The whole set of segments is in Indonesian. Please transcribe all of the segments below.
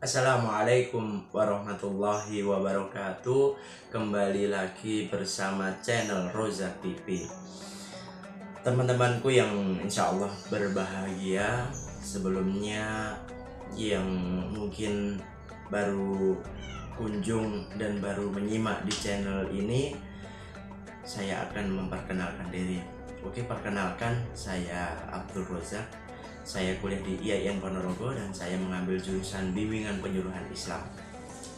Assalamualaikum warahmatullahi wabarakatuh. Kembali lagi bersama channel Rozak TV. Teman-temanku yang insya Allah berbahagia, sebelumnya yang mungkin baru kunjung dan baru menyimak di channel ini, saya akan memperkenalkan diri. Oke, perkenalkan, saya Abdul Rozak. Saya kuliah di IAIN Ponorogo dan saya mengambil jurusan bimbingan penyuluhan Islam.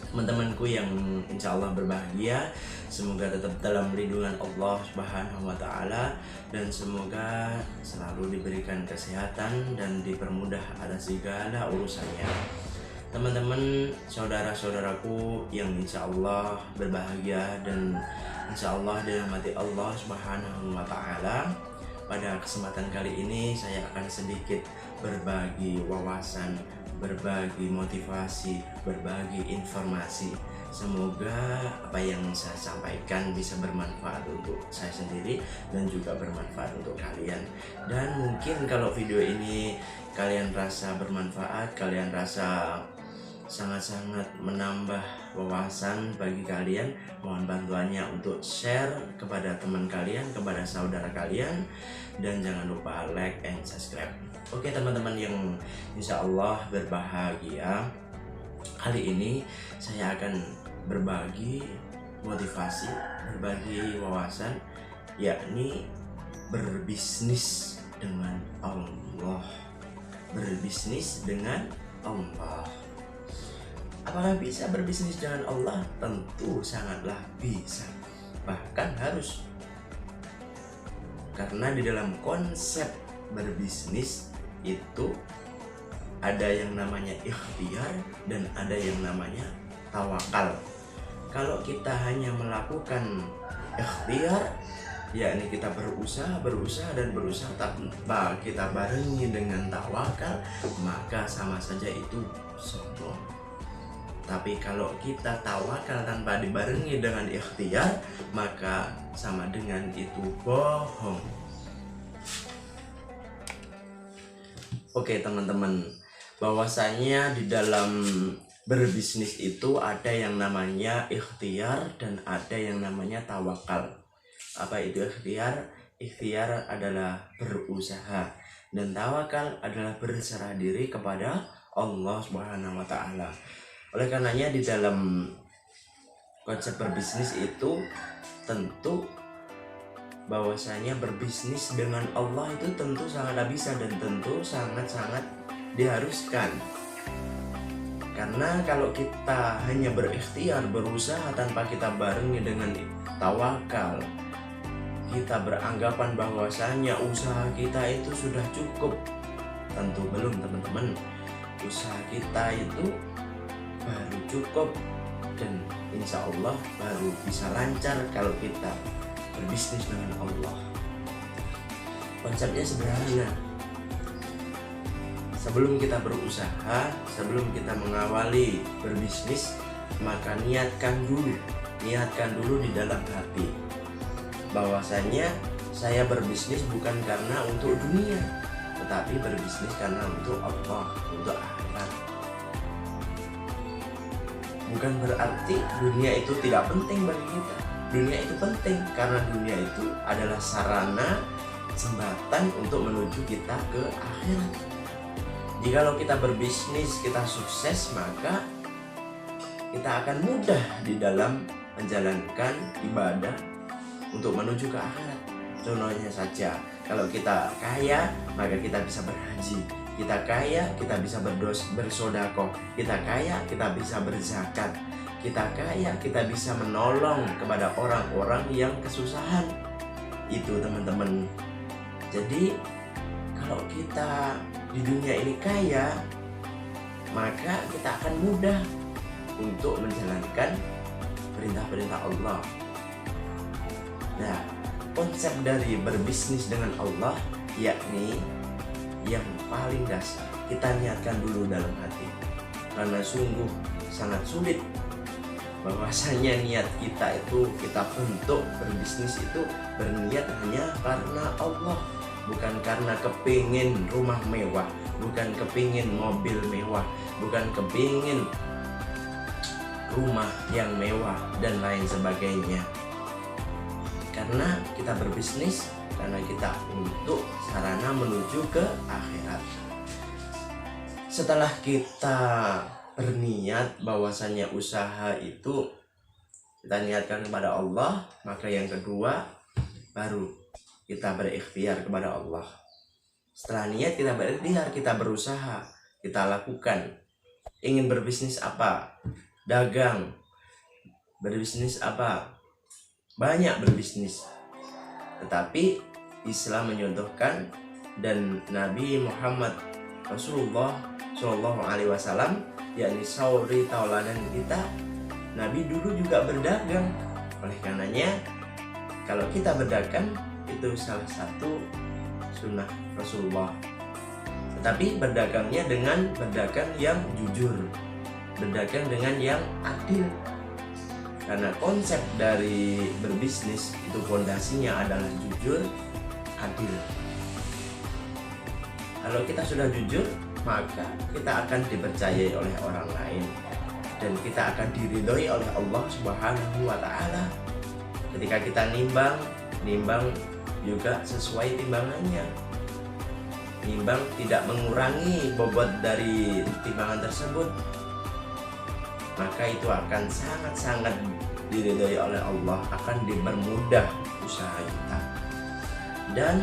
Teman-temanku yang insya Allah berbahagia, semoga tetap dalam lindungan Allah Subhanahu wa Ta'ala, dan semoga selalu diberikan kesehatan dan dipermudah atas segala urusannya. Teman-teman, saudara-saudaraku yang insya Allah berbahagia dan insya Allah dirahmati Allah Subhanahu wa Ta'ala, pada kesempatan kali ini saya akan sedikit berbagi wawasan, berbagi motivasi, berbagi informasi. Semoga apa yang saya sampaikan bisa bermanfaat untuk saya sendiri dan juga bermanfaat untuk kalian. Dan mungkin kalau video ini kalian rasa bermanfaat, kalian rasa sangat-sangat menambah wawasan bagi kalian, mohon bantuannya untuk share kepada teman kalian, kepada saudara kalian, dan jangan lupa like and subscribe. Oke teman-teman yang insya Allah berbahagia, kali ini saya akan berbagi motivasi, berbagi wawasan, yakni berbisnis dengan Allah. Berbisnis dengan Allah. Apakah bisa berbisnis dengan Allah? Tentu sangatlah bisa, bahkan harus. Karena di dalam konsep berbisnis itu ada yang namanya ikhtiar dan ada yang namanya tawakal. Kalau kita hanya melakukan ikhtiar, yakni kita berusaha tanpa kita barengi dengan tawakal, maka sama saja itu sombong. Tapi kalau kita tawakal tanpa dibarengi dengan ikhtiar, maka sama dengan itu bohong. Oke teman-teman, bahwasanya di dalam berbisnis itu ada yang namanya ikhtiar dan ada yang namanya tawakal. Apa itu ikhtiar? Ikhtiar adalah berusaha dan tawakal adalah berserah diri kepada Allah Subhanahu wa Ta'ala. Oleh karenanya di dalam konsep berbisnis itu tentu bahwasanya berbisnis dengan Allah itu tentu sangatlah bisa dan tentu sangat-sangat diharuskan. Karena kalau kita hanya berikhtiar, berusaha tanpa kita barengi dengan tawakal, kita beranggapan bahwasanya usaha kita itu sudah cukup. Tentu belum teman-teman. Usaha kita itu baru cukup dan insya Allah baru bisa lancar kalau kita berbisnis dengan Allah. Konsepnya sederhana. Sebelum kita berusaha, sebelum kita mengawali berbisnis, maka niatkan dulu di dalam hati bahwasanya saya berbisnis bukan karena untuk dunia, tetapi berbisnis karena untuk Allah, untuk akhirat. Bukan berarti dunia itu tidak penting bagi kita. Dunia itu penting karena dunia itu adalah sarana jembatan untuk menuju kita ke akhirat. Jikalau kita berbisnis, kita sukses, maka kita akan mudah di dalam menjalankan ibadah untuk menuju ke akhirat. Contohnya saja, kalau kita kaya, maka kita bisa berhaji. Kita kaya, kita bisa bersedekah. Kita kaya, kita bisa berzakat. Kita kaya, kita bisa menolong kepada orang-orang yang kesusahan. Itu teman-teman. Jadi kalau kita di dunia ini kaya, maka kita akan mudah untuk menjalankan perintah-perintah Allah. Nah, konsep dari berbisnis dengan Allah yakni yang paling dasar, kita niatkan dulu dalam hati. Karena sungguh sangat sulit bahwasanya niat kita itu, kita untuk berbisnis itu berniat hanya karena Allah, bukan karena kepingin rumah mewah, bukan kepingin mobil mewah, bukan kepingin rumah yang mewah dan lain sebagainya. Karena kita berbisnis, karena kita untuk sarana menuju ke akhirat. Setelah kita berniat bahwasannya usaha itu kita niatkan kepada Allah, maka yang kedua baru kita berikhtiar kepada Allah. Setelah niat kita berikhtiar, kita berusaha, kita lakukan. Ingin berbisnis apa? Dagang. Berbisnis apa? Banyak berbisnis. Tetapi Islam menyontohkan dan Nabi Muhammad Rasulullah Shallallahu Alaihi Wasallam, yakni sauri tauladan kita, Nabi dulu juga berdagang. Oleh karenanya, kalau kita berdagang itu salah satu sunnah Rasulullah. Tetapi berdagangnya dengan berdagang yang jujur, berdagang dengan yang adil. Karena konsep dari berbisnis itu fondasinya adalah jujur, adil. Kalau kita sudah jujur, maka kita akan dipercayai oleh orang lain dan kita akan diridhoi oleh Allah Subhanahu wa Ta'ala. Ketika kita nimbang juga sesuai timbangannya. Nimbang tidak mengurangi bobot dari timbangan tersebut, maka itu akan sangat-sangat diridhoi oleh Allah, akan dipermudah usaha kita. Dan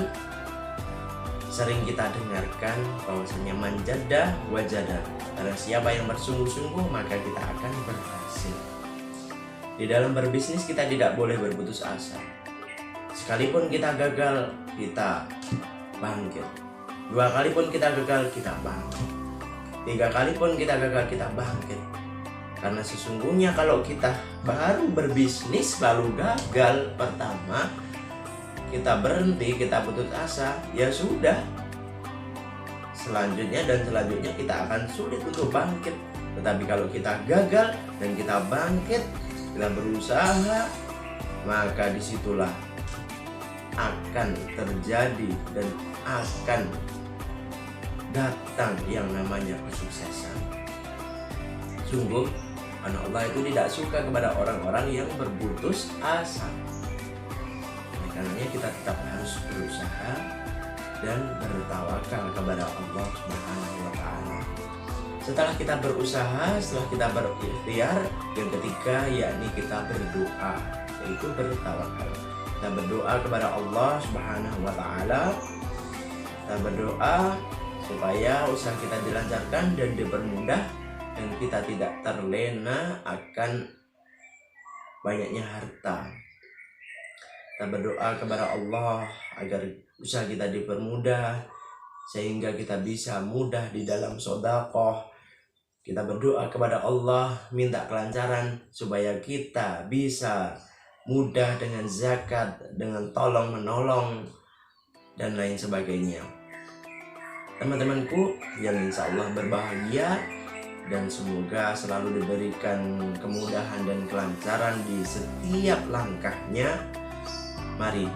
sering kita dengarkan bahwasanya manjadah wajadah, karena siapa yang bersungguh-sungguh maka kita akan berhasil. Di dalam berbisnis kita tidak boleh berputus asa. Sekalipun kita gagal, kita bangkit. 2 kali pun kita gagal, kita bangkit. 3 kali pun kita gagal, kita bangkit. Karena sesungguhnya kalau kita baru berbisnis lalu gagal pertama, kita berhenti, kita putus asa, ya sudah. Selanjutnya kita akan sulit untuk bangkit. Tetapi kalau kita gagal dan kita bangkit, kita berusaha, maka disitulah akan terjadi dan akan datang yang namanya kesuksesan. Sungguh, karena Allah itu tidak suka kepada orang-orang yang berputus asa. Karenanya kita tetap harus berusaha dan bertawakal kepada Allah Subhanahu wa Ta'ala. Setelah kita berusaha, setelah kita berikhtiar, yang ketiga yakni kita berdoa, yaitu bertawakal. Kita berdoa kepada Allah Subhanahu wa Ta'ala. Kita berdoa supaya usaha kita dilancarkan dan dipermudah, dan kita tidak terlena akan banyaknya harta. Kita berdoa kepada Allah agar usaha kita dipermudah sehingga kita bisa mudah di dalam sedekah. Kita berdoa kepada Allah minta kelancaran supaya kita bisa mudah dengan zakat, dengan tolong menolong dan lain sebagainya. Teman-temanku yang insya Allah berbahagia dan semoga selalu diberikan kemudahan dan kelancaran di setiap langkahnya. Mari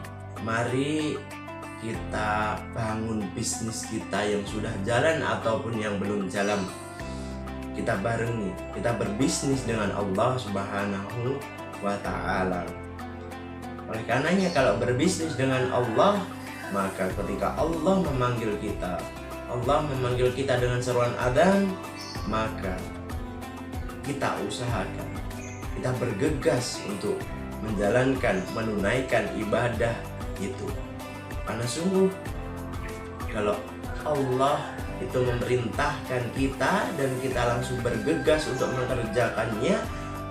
kita bangun bisnis kita yang sudah jalan ataupun yang belum jalan. Kita barengi, kita berbisnis dengan Allah Subhanahu wa Ta'ala. Oleh karenanya kalau berbisnis dengan Allah, maka ketika Allah memanggil kita dengan seruan adzan, maka kita usahakan, kita bergegas untuk menunaikan ibadah itu. Karena sungguh kalau Allah itu memerintahkan kita dan kita langsung bergegas untuk mengerjakannya,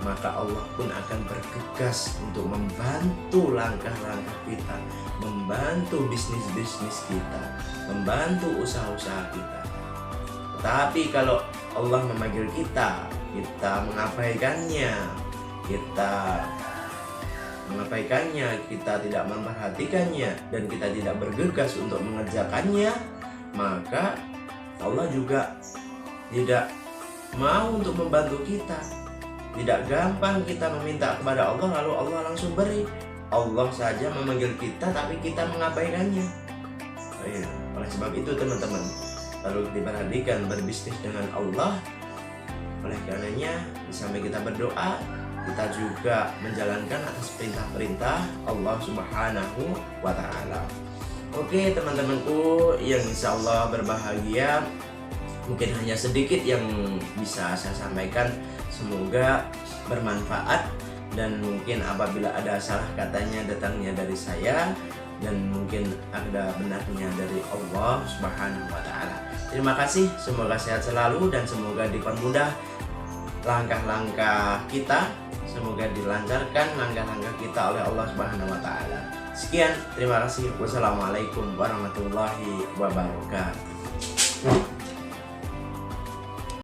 maka Allah pun akan bergegas untuk membantu langkah-langkah kita, membantu bisnis-bisnis kita, membantu usaha-usaha kita. Tetapi kalau Allah memanggil kita mengabaikannya, kita tidak memperhatikannya, dan kita tidak bergegas untuk mengerjakannya, maka Allah juga tidak mau untuk membantu kita. Tidak gampang kita meminta kepada Allah lalu Allah langsung beri. Allah saja memanggil kita tapi kita mengabaikannya. Oleh sebab itu teman-teman, perlu diperhatikan berbisnis dengan Allah. Oleh karenanya, di samping kita berdoa, kita juga menjalankan atas perintah-perintah Allah Subhanahu wa Ta'ala. Oke teman-temanku yang insya Allah berbahagia, mungkin hanya sedikit yang bisa saya sampaikan, semoga bermanfaat, dan mungkin apabila ada salah katanya datangnya dari saya, dan mungkin ada benarnya dari Allah Subhanahu wa Ta'ala. Terima kasih, semoga sehat selalu dan semoga dipermudah langkah-langkah kita, semoga dilancarkan langkah-langkah kita oleh Allah Subhanahu wa Ta'ala. Sekian, terima kasih. Wassalamualaikum warahmatullahi wabarakatuh.